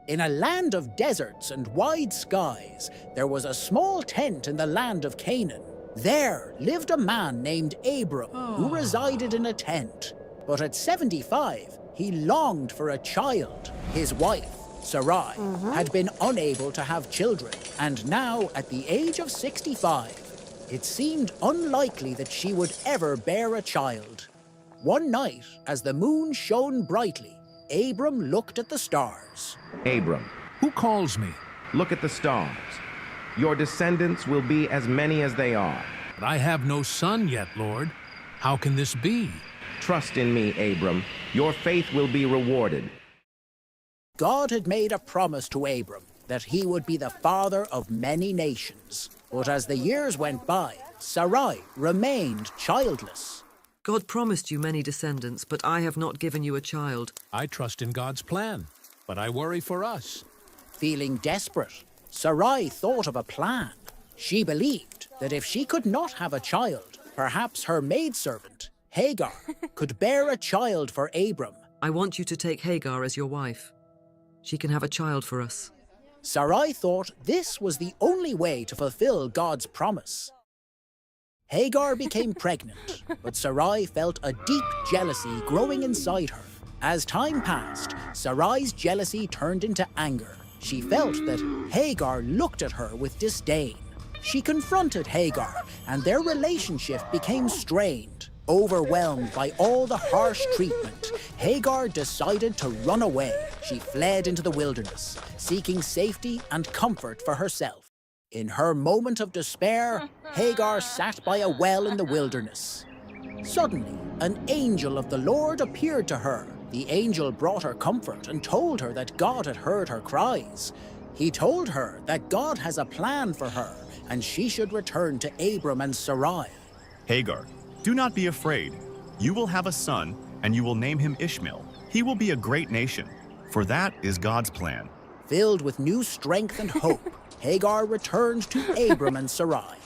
In a land of deserts and wide skies, there was a small tent in the land of Canaan. There lived a man named Abram, who resided in a tent. But at 75, he longed for a child. His wife, Sarai, had been unable to have children, and now, at the age of 65, it seemed unlikely that she would ever bear a child. One night, as the moon shone brightly, Abram looked at the stars. Abram, Who calls me? look at the stars. Your descendants will be as many as they are. But I have no son yet, Lord. How can this be? Trust in me, Abram. Your faith will be rewarded. God had made a promise to Abram that he would be the father of many nations. But as the years went by, Sarai remained childless. God promised you many descendants, but I have not given you a child. I trust in God's plan, but I worry for us. Feeling desperate, Sarai thought of a plan. She believed that if she could not have a child, perhaps her maidservant, Hagar, could bear a child for Abram. I want you to take Hagar as your wife. She can have a child for us. Sarai thought this was the only way to fulfill God's promise. Hagar became pregnant, but Sarai felt a deep jealousy growing inside her. As time passed, Sarai's jealousy turned into anger. She felt that Hagar looked at her with disdain. She confronted Hagar, and their relationship became strained. Overwhelmed by all the harsh treatment, Hagar decided to run away. She fled into the wilderness, seeking safety and comfort for herself. In her moment of despair, Hagar sat by a well in the wilderness. Suddenly, an angel of the Lord appeared to her. The angel brought her comfort and told her that God had heard her cries. He told her that God has a plan for her, and she should return to Abram and Sarai. Hagar, do not be afraid. You will have a son, and you will name him Ishmael. He will be a great nation, for that is God's plan. Filled with new strength and hope, Hagar returned to Abram and Sarai.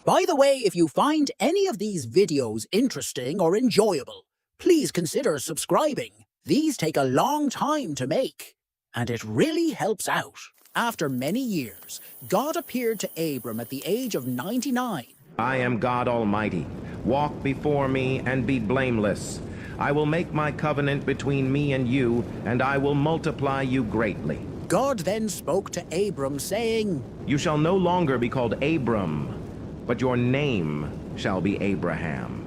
By the way, if you find any of these videos interesting or enjoyable, please consider subscribing. These take a long time to make, and it really helps out. After many years, God appeared to Abram at the age of 99. I am God Almighty. Walk before me and be blameless. I will make my covenant between me and you, and I will multiply you greatly. God then spoke to Abram, saying, You shall no longer be called Abram, but your name shall be Abraham.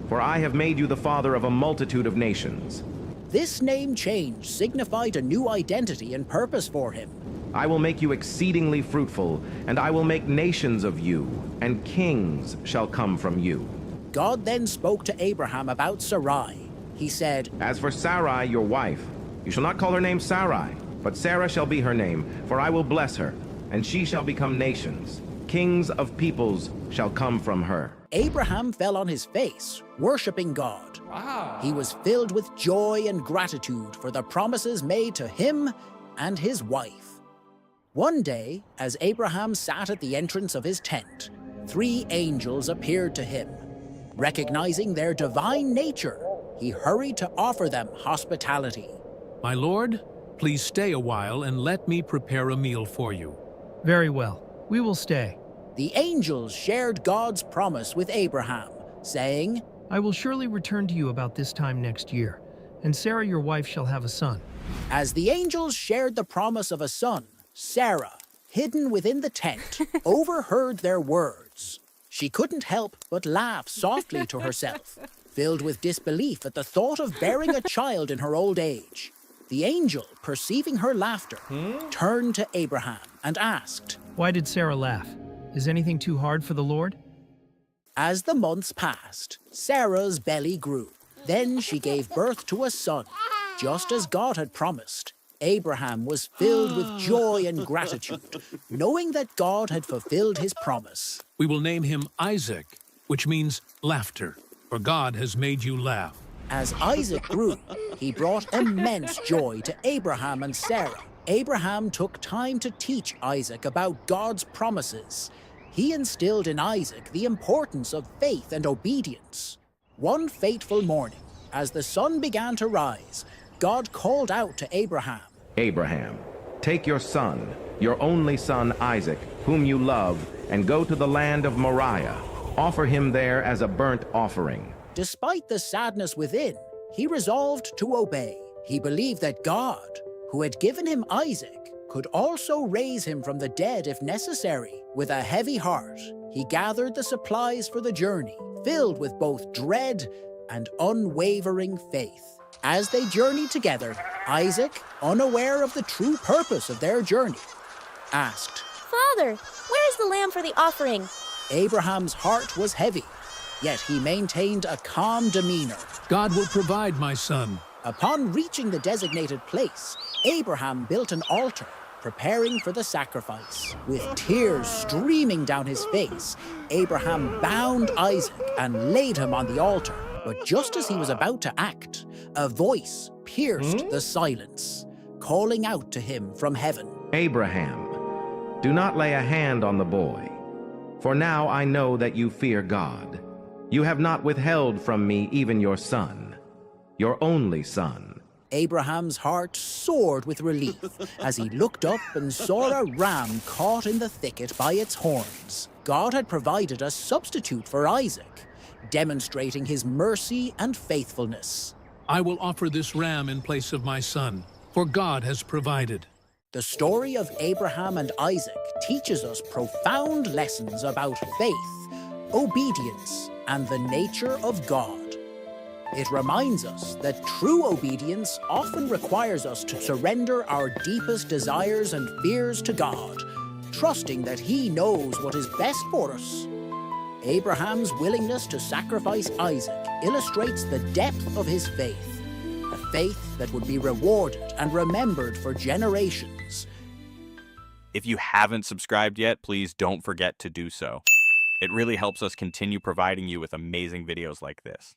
For I have made you the father of a multitude of nations. This name change signified a new identity and purpose for him. I will make you exceedingly fruitful, and I will make nations of you, and kings shall come from you. God then spoke to Abraham about Sarai. He said, As for Sarai, your wife, you shall not call her name Sarai, but Sarah shall be her name, for I will bless her, and she shall become nations. Kings of peoples shall come from her. Abraham fell on his face, worshiping God. He was filled with joy and gratitude for the promises made to him and his wife. One day, as Abraham sat at the entrance of his tent, 3 angels appeared to him. Recognizing their divine nature, he hurried to offer them hospitality. My Lord, please stay a while and let me prepare a meal for you. Very well. We will stay. The angels shared God's promise with Abraham, saying, I will surely return to you about this time next year, and Sarah your wife shall have a son. As the angels shared the promise of a son, Sarah, hidden within the tent, overheard their words. She couldn't help but laugh softly to herself, filled with disbelief at the thought of bearing a child in her old age. The angel, perceiving her laughter, turned to Abraham and asked, Why did Sarah laugh? Is anything too hard for the Lord? As the months passed, Sarah's belly grew. Then she gave birth to a son, just as God had promised. Abraham was filled with joy and gratitude, knowing that God had fulfilled his promise. We will name him Isaac, which means laughter, for God has made you laugh. As Isaac grew, he brought immense joy to Abraham and Sarah. Abraham took time to teach Isaac about God's promises. He instilled in Isaac the importance of faith and obedience. One fateful morning, as the sun began to rise, God called out to Abraham. Abraham, Take your son, your only son Isaac, whom you love, and go to the land of Moriah. Offer him there as a burnt offering. Despite the sadness within, he resolved to obey. He believed that God, who had given him Isaac, could also raise him from the dead if necessary. With a heavy heart, he gathered the supplies for the journey, filled with both dread and unwavering faith. As they journeyed together, Isaac, unaware of the true purpose of their journey, asked, Father, where is the lamb for the offering? Abraham's heart was heavy, yet he maintained a calm demeanor. God will provide, my son. Upon reaching the designated place, Abraham built an altar, preparing for the sacrifice. With tears streaming down his face, Abraham bound Isaac and laid him on the altar. But just as he was about to act, a voice pierced the silence, calling out to him from heaven. Abraham, do not lay a hand on the boy, for now I know that you fear God. You have not withheld from me even your son, your only son. Abraham's heart soared with relief as he looked up and saw a ram caught in the thicket by its horns. God had provided a substitute for Isaac, demonstrating his mercy and faithfulness. I will offer this ram in place of my son, for God has provided. The story of Abraham and Isaac teaches us profound lessons about faith, obedience, and the nature of God. It reminds us that true obedience often requires us to surrender our deepest desires and fears to God, trusting that He knows what is best for us. Abraham's willingness to sacrifice Isaac illustrates the depth of his faith, a faith that would be rewarded and remembered for generations. If you haven't subscribed yet, please don't forget to do so. It really helps us continue providing you with amazing videos like this.